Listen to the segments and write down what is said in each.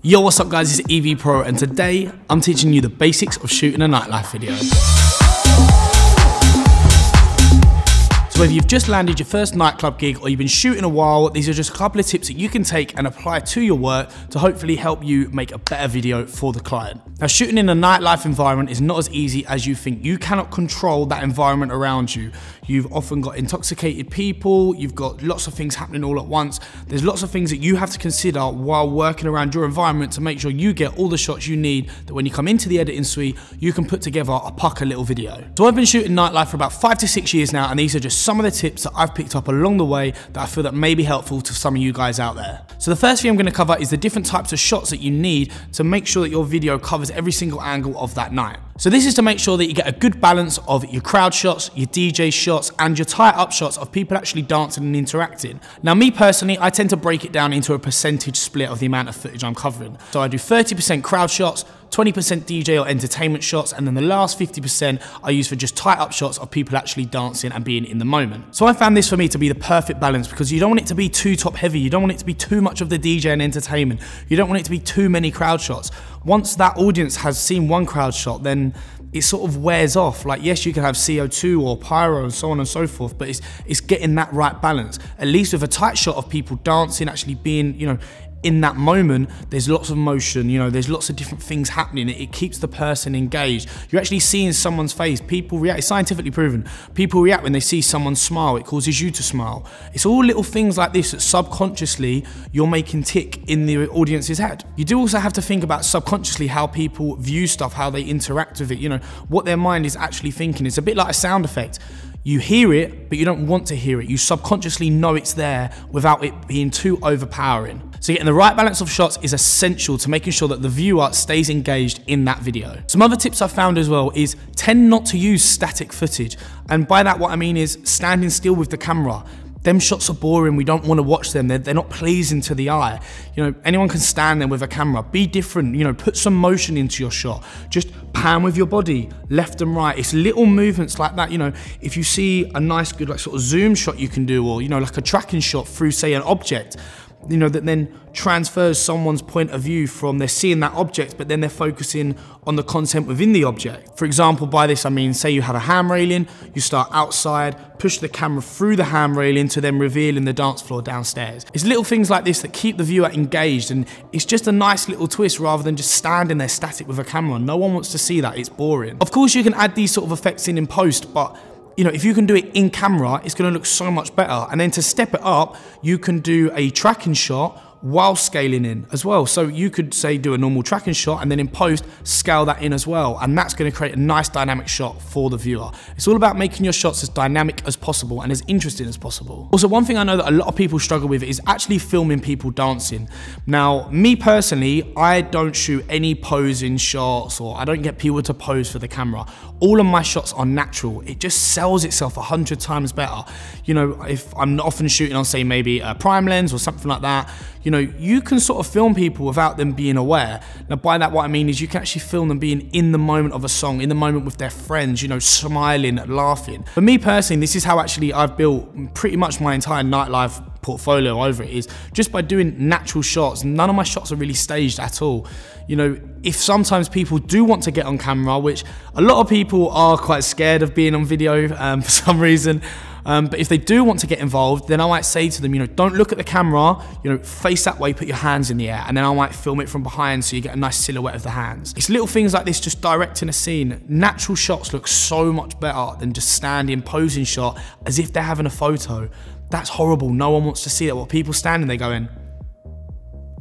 Yo, what's up guys, it's EV Pro and today I'm teaching you the basics of shooting a nightlife video. So whether you've just landed your first nightclub gig or you've been shooting a while, these are just a couple of tips that you can take and apply to your work to hopefully help you make a better video for the client. Now, shooting in a nightlife environment is not as easy as you think. You cannot control that environment around you. You've often got intoxicated people, you've got lots of things happening all at once. There's lots of things that you have to consider while working around your environment to make sure you get all the shots you need, that when you come into the editing suite, you can put together a pucker little video. So I've been shooting nightlife for about 5 to 6 years now, and these are just some of the tips that I've picked up along the way that I feel that may be helpful to some of you guys out there. So the first thing I'm going to cover is the different types of shots that you need to make sure that your video covers every single angle of that night. So this is to make sure that you get a good balance of your crowd shots, your DJ shots, and your tie-up shots of people actually dancing and interacting. Now me personally, I tend to break it down into a percentage split of the amount of footage I'm covering. So I do 30% crowd shots, 20% DJ or entertainment shots, and then the last 50% I use for just tie-up shots of people actually dancing and being in the moment. So I found this for me to be the perfect balance, because you don't want it to be too top heavy, you don't want it to be too much of the DJ and entertainment, you don't want it to be too many crowd shots. Once that audience has seen one crowd shot, then it sort of wears off. Like, yes, you can have CO2 or pyro and so on and so forth, but it's getting that right balance. At least with a tight shot of people dancing, actually being, you know, in that moment, there's lots of motion, you know, there's lots of different things happening. It keeps the person engaged. You're actually seeing someone's face. People react, it's scientifically proven. People react when they see someone smile. It causes you to smile. It's all little things like this that subconsciously you're making tick in the audience's head. You do also have to think about subconsciously how people view stuff, how they interact with it, you know, what their mind is actually thinking. It's a bit like a sound effect. You hear it, but you don't want to hear it. You subconsciously know it's there without it being too overpowering. So getting the right balance of shots is essential to making sure that the viewer stays engaged in that video. Some other tips I've found as well is tend not to use static footage. And by that, what I mean is standing still with the camera. Them shots are boring, we don't want to watch them, they're not pleasing to the eye. You know, anyone can stand there with a camera. Be different, you know, put some motion into your shot. Just pan with your body, left and right. It's little movements like that, you know, if you see a nice, good, like sort of zoom shot you can do, or, you know, like a tracking shot through, say, an object, you know, that then transfers someone's point of view from they're seeing that object, but then they're focusing on the content within the object. For example, by this I mean, say you have a hand railing, you start outside, push the camera through the hand railing to then revealing the dance floor downstairs. It's little things like this that keep the viewer engaged, and it's just a nice little twist rather than just standing there static with a camera. No one wants to see that, it's boring. Of course you can add these sort of effects in post, but you know, if you can do it in camera, it's going to look so much better. And then to step it up, you can do a tracking shot while scaling in as well. So you could, say, do a normal tracking shot and then in post scale that in as well, and that's going to create a nice dynamic shot for the viewer. It's all about making your shots as dynamic as possible and as interesting as possible. Also, one thing I know that a lot of people struggle with is actually filming people dancing. Now, me personally, I don't shoot any posing shots, or I don't get people to pose for the camera. All of my shots are natural. It just sells itself 100 times better. You know, if I'm often shooting on, say, maybe a prime lens or something like that, you know, you can sort of film people without them being aware. Now, by that, what I mean is you can actually film them being in the moment of a song, in the moment with their friends, you know, smiling, laughing. For me personally, this is how actually I've built pretty much my entire nightlife portfolio over it, is just by doing natural shots. None of my shots are really staged at all. You know, if sometimes people do want to get on camera, which a lot of people are quite scared of being on video for some reason, but if they do want to get involved, then I might say to them, you know, don't look at the camera, you know, face that way, put your hands in the air, and then I might film it from behind so you get a nice silhouette of the hands. It's little things like this, just directing a scene. Natural shots look so much better than just standing, posing shot as if they're having a photo. That's horrible, no one wants to see that. What people standing there going,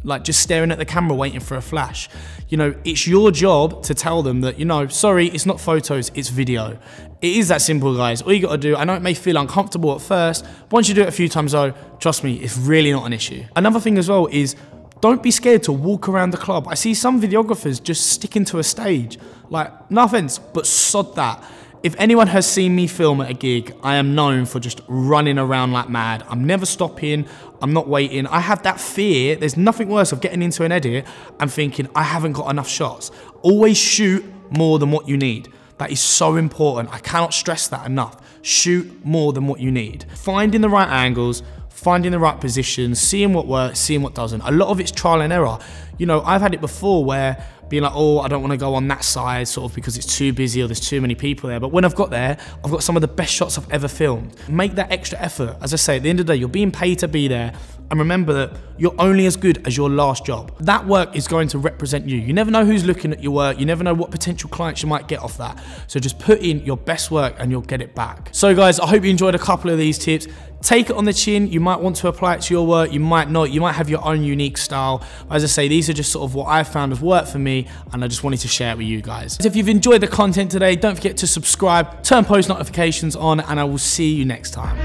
like just staring at the camera waiting for a flash. You know, it's your job to tell them that, you know, sorry, it's not photos, it's video. It is that simple, guys. All you gotta do, I know it may feel uncomfortable at first, but once you do it a few times though, trust me, it's really not an issue. Another thing as well is, don't be scared to walk around the club. I see some videographers just sticking to a stage. Like, no offense, but sod that. If anyone has seen me film at a gig, I am known for just running around like mad. I'm never stopping, I'm not waiting. I have that fear. There's nothing worse of getting into an edit and thinking, I haven't got enough shots. Always shoot more than what you need. That is so important. I cannot stress that enough. Shoot more than what you need. Finding the right angles, finding the right position, seeing what works, seeing what doesn't. A lot of it's trial and error. You know, I've had it before where being like, oh, I don't want to go on that side sort of because it's too busy or there's too many people there. But when I've got there, I've got some of the best shots I've ever filmed. Make that extra effort. As I say, at the end of the day, you're being paid to be there. And remember that you're only as good as your last job. That work is going to represent you. You never know who's looking at your work. You never know what potential clients you might get off that. So just put in your best work and you'll get it back. So guys, I hope you enjoyed a couple of these tips. Take it on the chin. You might want to apply it to your work. You might not. You might have your own unique style. As I say, these are just sort of what I found has worked for me, and I just wanted to share it with you guys. If you've enjoyed the content today, don't forget to subscribe, turn post notifications on, and I will see you next time.